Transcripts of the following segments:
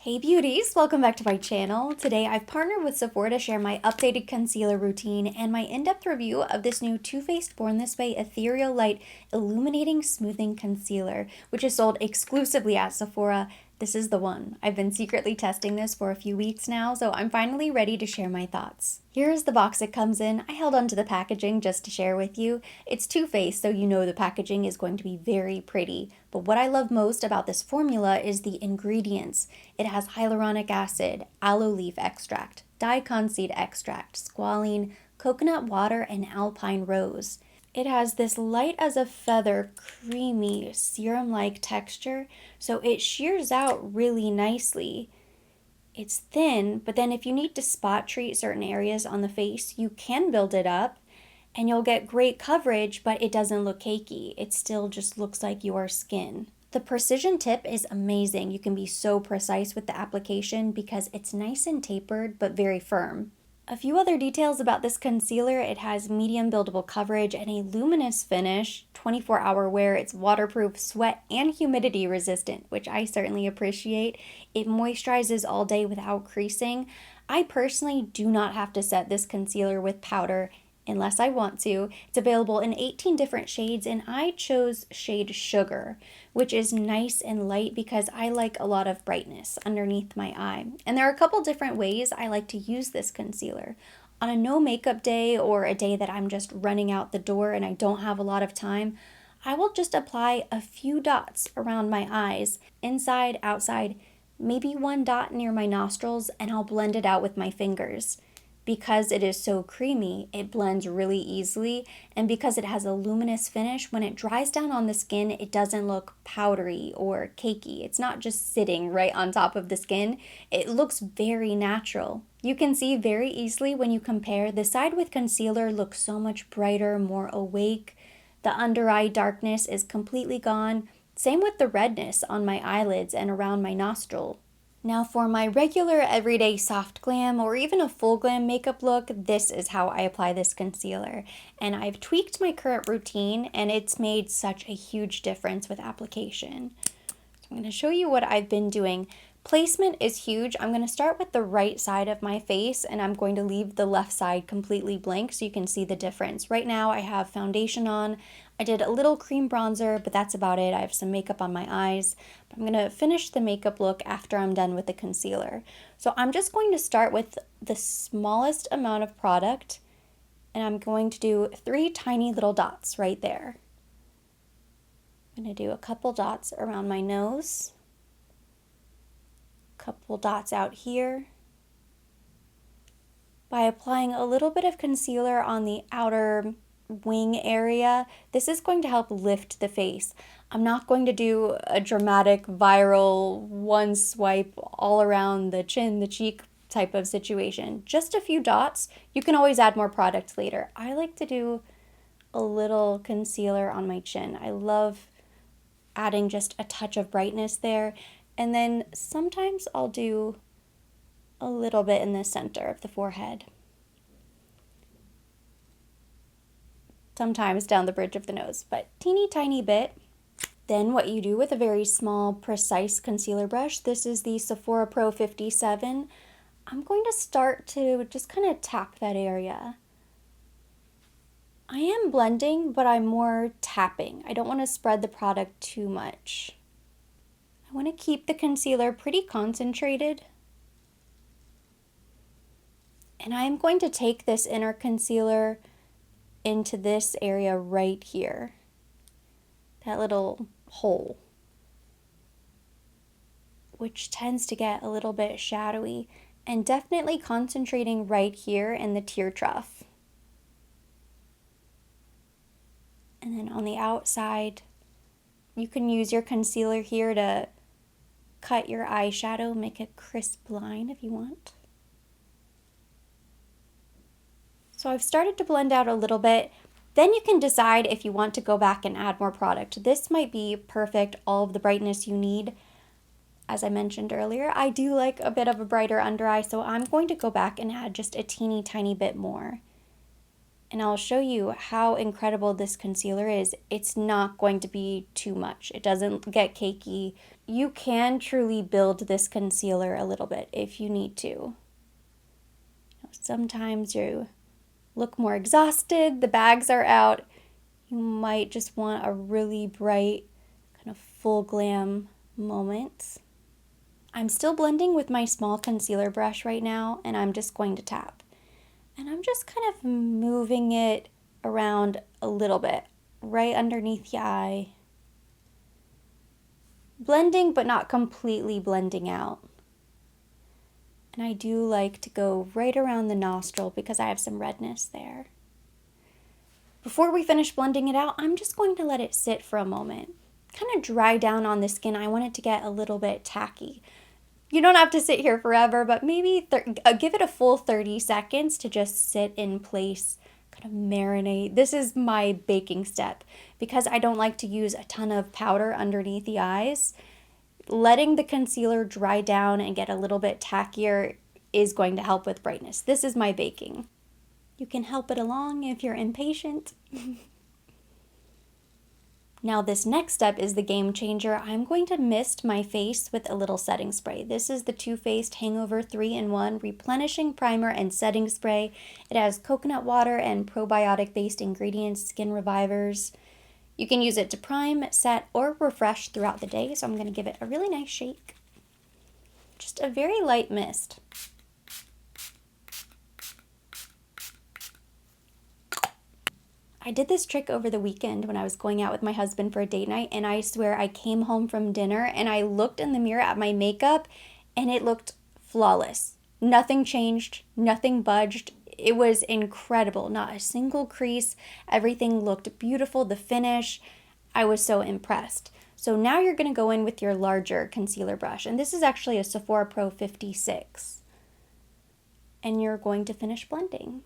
Hey beauties, welcome back to my channel. Today I've partnered with Sephora to share my updated concealer routine and my in-depth review of this new Too Faced Born This Way Ethereal Light Illuminating Smoothing Concealer, which is sold exclusively at Sephora. This is the one. I've been secretly testing this for a few weeks now, so I'm finally ready to share my thoughts. Here's the box it comes in. I held onto the packaging just to share with you. It's Too Faced, so you know the packaging is going to be very pretty. But what I love most about this formula is the ingredients. It has hyaluronic acid, aloe leaf extract, daikon seed extract, squalene, coconut water, and alpine rose. It has this light as a feather, creamy, serum-like texture, so it shears out really nicely. It's thin, but then if you need to spot treat certain areas on the face, you can build it up and you'll get great coverage, but it doesn't look cakey. It still just looks like your skin. The precision tip is amazing. You can be so precise with the application because it's nice and tapered, but very firm. A few other details about this concealer: it has medium buildable coverage and a luminous finish, 24-hour wear, it's waterproof, sweat, and humidity resistant, which I certainly appreciate. It moisturizes all day without creasing. I personally do not have to set this concealer with powder unless I want to. It's available in 18 different shades and I chose shade Sugar, which is nice and light because I like a lot of brightness underneath my eye. And there are a couple different ways I like to use this concealer. On a no makeup day or a day that I'm just running out the door and I don't have a lot of time, I will just apply a few dots around my eyes, inside, outside, maybe one dot near my nostrils, and I'll blend it out with my fingers. Because it is so creamy, it blends really easily, and because it has a luminous finish, when it dries down on the skin, it doesn't look powdery or cakey. It's not just sitting right on top of the skin. It looks very natural. You can see very easily when you compare, the side with concealer looks so much brighter, more awake. The under eye darkness is completely gone. Same with the redness on my eyelids and around my nostril. Now for my regular everyday soft glam or even a full glam makeup look, this is how I apply this concealer. And I've tweaked my current routine and it's made such a huge difference with application. So I'm going to show you what I've been doing. Placement is huge. I'm going to start with the right side of my face and I'm going to leave the left side completely blank so you can see the difference. Right now I have foundation on. I did a little cream bronzer, but that's about it. I have some makeup on my eyes. But I'm going to finish the makeup look after I'm done with the concealer. So I'm just going to start with the smallest amount of product and I'm going to do 3 tiny little dots right there. I'm going to do a couple dots around my nose. Couple dots out here. By applying a little bit of concealer on the outer wing area, this is going to help lift the face. I'm not going to do a dramatic viral one swipe all around the chin, the cheek type of situation. Just a few dots. You can always add more product later. I like to do a little concealer on my chin. I love adding just a touch of brightness there. And then sometimes I'll do a little bit in the center of the forehead. Sometimes down the bridge of the nose, but teeny tiny bit. Then what you do with a very small, precise concealer brush, this is the Sephora Pro 57. I'm going to start to just kind of tap that area. I am blending, but I'm more tapping. I don't want to spread the product too much. I want to keep the concealer pretty concentrated. And I am going to take this inner concealer into this area right here. That little hole, which tends to get a little bit shadowy, and definitely concentrating right here in the tear trough. And then on the outside, you can use your concealer here to cut your eyeshadow, make a crisp line if you want. So I've started to blend out a little bit. Then you can decide if you want to go back and add more product. This might be perfect, all of the brightness you need. As I mentioned earlier, I do like a bit of a brighter under eye, so I'm going to go back and add just a teeny tiny bit more. And I'll show you how incredible this concealer is. It's not going to be too much. It doesn't get cakey. You can truly build this concealer a little bit if you need to. Sometimes you look more exhausted, the bags are out. You might just want a really bright, kind of full glam moment. I'm still blending with my small concealer brush right now, and I'm just going to tap. And I'm just kind of moving it around a little bit, right underneath the eye. Blending, but not completely blending out. And I do like to go right around the nostril because I have some redness there. Before we finish blending it out, I'm just going to let it sit for a moment. Kind of dry down on the skin. I want it to get a little bit tacky. You don't have to sit here forever, but maybe give it a full 30 seconds to just sit in place, kind of marinate. This is my baking step because I don't like to use a ton of powder underneath the eyes. Letting the concealer dry down and get a little bit tackier is going to help with brightness. This is my baking. You can help it along if you're impatient. Now this next step is the game changer. I'm going to mist my face with a little setting spray. This is the Too Faced Hangover 3-in-1 Replenishing Primer and Setting Spray. It has coconut water and probiotic-based ingredients, skin revivers. You can use it to prime, set, or refresh throughout the day, so I'm going to give it a really nice shake. Just a very light mist. I did this trick over the weekend when I was going out with my husband for a date night, and I swear I came home from dinner and I looked in the mirror at my makeup and it looked flawless. Nothing changed, nothing budged. It was incredible. Not a single crease. Everything looked beautiful. The finish, I was so impressed. So now you're going to go in with your larger concealer brush, and this is actually a Sephora Pro 56. And you're going to finish blending.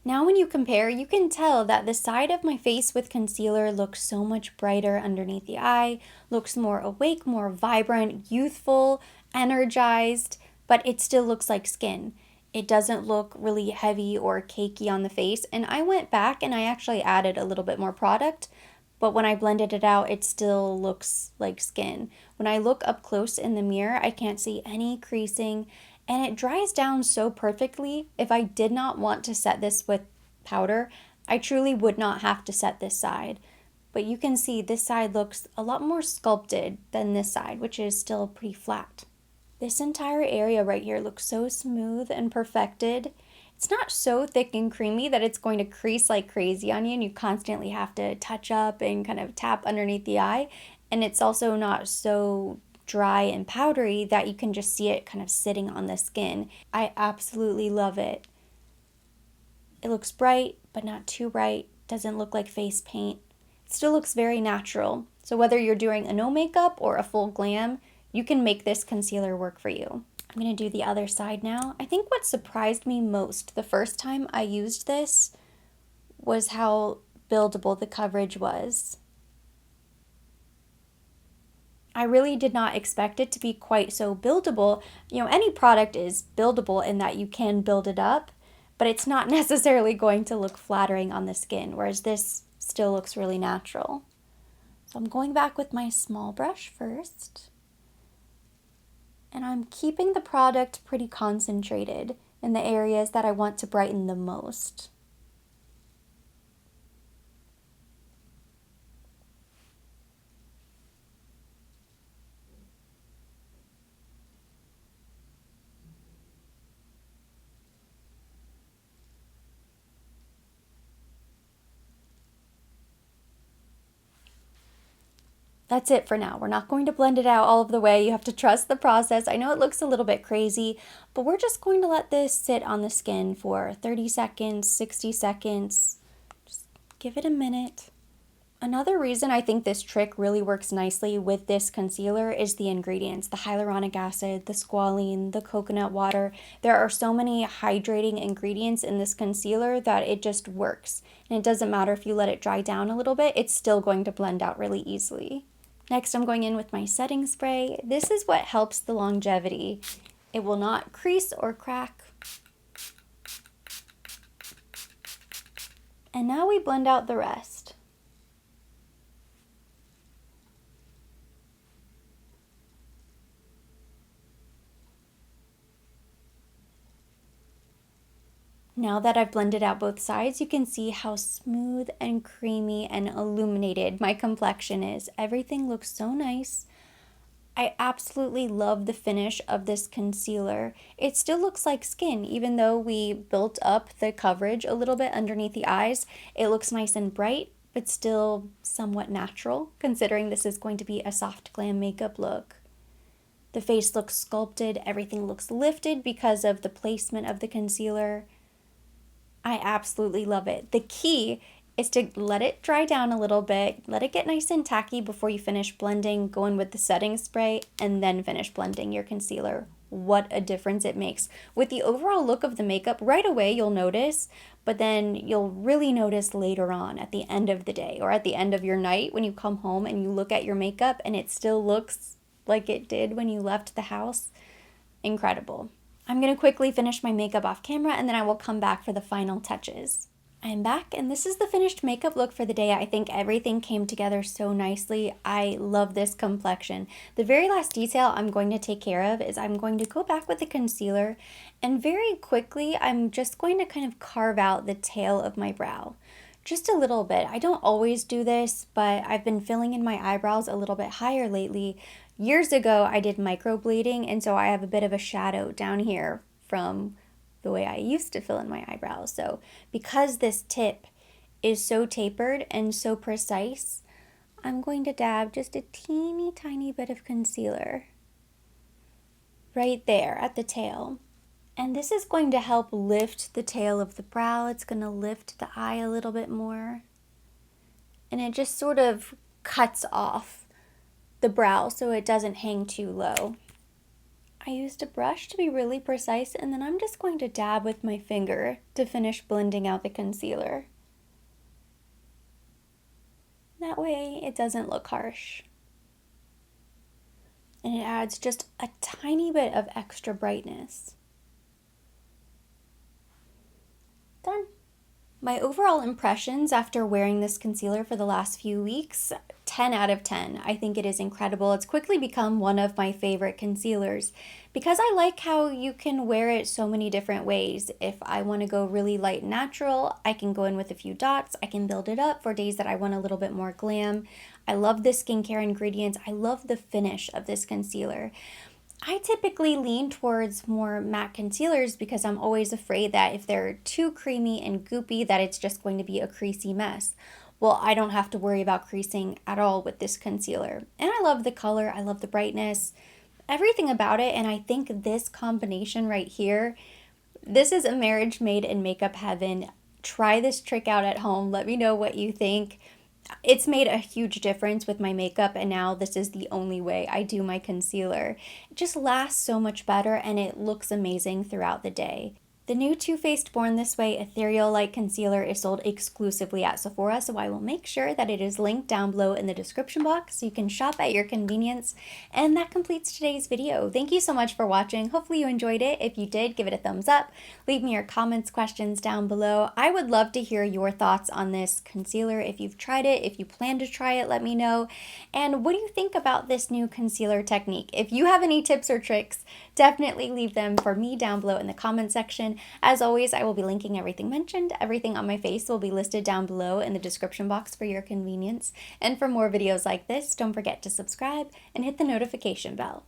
Now when you compare, you can tell that the side of my face with concealer looks so much brighter underneath the eye, looks more awake, more vibrant, youthful, energized, but it still looks like skin. It doesn't look really heavy or cakey on the face, and I went back and I actually added a little bit more product, but when I blended it out, it still looks like skin. When I look up close in the mirror, I can't see any creasing, and it dries down so perfectly. If I did not want to set this with powder, I truly would not have to set this side. But you can see this side looks a lot more sculpted than this side, which is still pretty flat. This entire area right here looks so smooth and perfected. It's not so thick and creamy that it's going to crease like crazy on you and you constantly have to touch up and kind of tap underneath the eye. And it's also not so dry and powdery that you can just see it kind of sitting on the skin. I absolutely love it. It looks bright, but not too bright. Doesn't look like face paint. It still looks very natural. So whether you're doing a no makeup or a full glam, you can make this concealer work for you. I'm going to do the other side now. I think what surprised me most the first time I used this was how buildable the coverage was. I really did not expect it to be quite so buildable. You know, any product is buildable in that you can build it up, but it's not necessarily going to look flattering on the skin, whereas this still looks really natural. So I'm going back with my small brush first, and I'm keeping the product pretty concentrated in the areas that I want to brighten the most. That's it for now. We're not going to blend it out all of the way. You have to trust the process. I know it looks a little bit crazy, but we're just going to let this sit on the skin for 30 seconds, 60 seconds. Just give it a minute. Another reason I think this trick really works nicely with this concealer is the ingredients, the hyaluronic acid, the squalene, the coconut water. There are so many hydrating ingredients in this concealer that it just works. And it doesn't matter if you let it dry down a little bit, it's still going to blend out really easily. Next, I'm going in with my setting spray. This is what helps the longevity. It will not crease or crack. And now we blend out the rest. Now that I've blended out both sides, you can see how smooth and creamy and illuminated my complexion is. Everything looks so nice. I absolutely love the finish of this concealer. It still looks like skin, even though we built up the coverage a little bit underneath the eyes. It looks nice and bright, but still somewhat natural, considering this is going to be a soft glam makeup look. The face looks sculpted, everything looks lifted because of the placement of the concealer. I absolutely love it. The key is to let it dry down a little bit, let it get nice and tacky before you finish blending, go in with the setting spray, and then finish blending your concealer. What a difference it makes. With the overall look of the makeup, right away you'll notice, but then you'll really notice later on at the end of the day or at the end of your night when you come home and you look at your makeup and it still looks like it did when you left the house. Incredible. I'm going to quickly finish my makeup off camera and then I will come back for the final touches. I'm back and this is the finished makeup look for the day. I think everything came together so nicely. I love this complexion. The very last detail I'm going to take care of is I'm going to go back with the concealer and very quickly I'm just going to kind of carve out the tail of my brow. Just a little bit. I don't always do this, but I've been filling in my eyebrows a little bit higher lately. Years ago, I did microblading, and so I have a bit of a shadow down here from the way I used to fill in my eyebrows. So because this tip is so tapered and so precise, I'm going to dab just a teeny tiny bit of concealer right there at the tail. And this is going to help lift the tail of the brow. It's going to lift the eye a little bit more. And it just sort of cuts off the brow so it doesn't hang too low. I used a brush to be really precise, and then I'm just going to dab with my finger to finish blending out the concealer. That way it doesn't look harsh. And it adds just a tiny bit of extra brightness. Done. My overall impressions after wearing this concealer for the last few weeks, 10 out of 10. I think it is incredible. It's quickly become one of my favorite concealers because I like how you can wear it so many different ways. If I want to go really light and natural, I can go in with a few dots. I can build it up for days that I want a little bit more glam. I love the skincare ingredients. I love the finish of this concealer. I typically lean towards more matte concealers because I'm always afraid that if they're too creamy and goopy that it's just going to be a creasy mess. Well, I don't have to worry about creasing at all with this concealer. And I love the color, I love the brightness, everything about it, and I think this combination right here, this is a marriage made in makeup heaven. Try this trick out at home. Let me know what you think. It's made a huge difference with my makeup, and now this is the only way I do my concealer. It just lasts so much better and it looks amazing throughout the day. The new Too Faced Born This Way Ethereal Light Concealer is sold exclusively at Sephora, so I will make sure that it is linked down below in the description box so you can shop at your convenience. And that completes today's video. Thank you so much for watching. Hopefully you enjoyed it. If you did, give it a thumbs up. Leave me your comments, questions down below. I would love to hear your thoughts on this concealer. If you've tried it, if you plan to try it, let me know. And what do you think about this new concealer technique? If you have any tips or tricks, definitely leave them for me down below in the comment section. As always, I will be linking everything mentioned. Everything on my face will be listed down below in the description box for your convenience. And for more videos like this, don't forget to subscribe and hit the notification bell.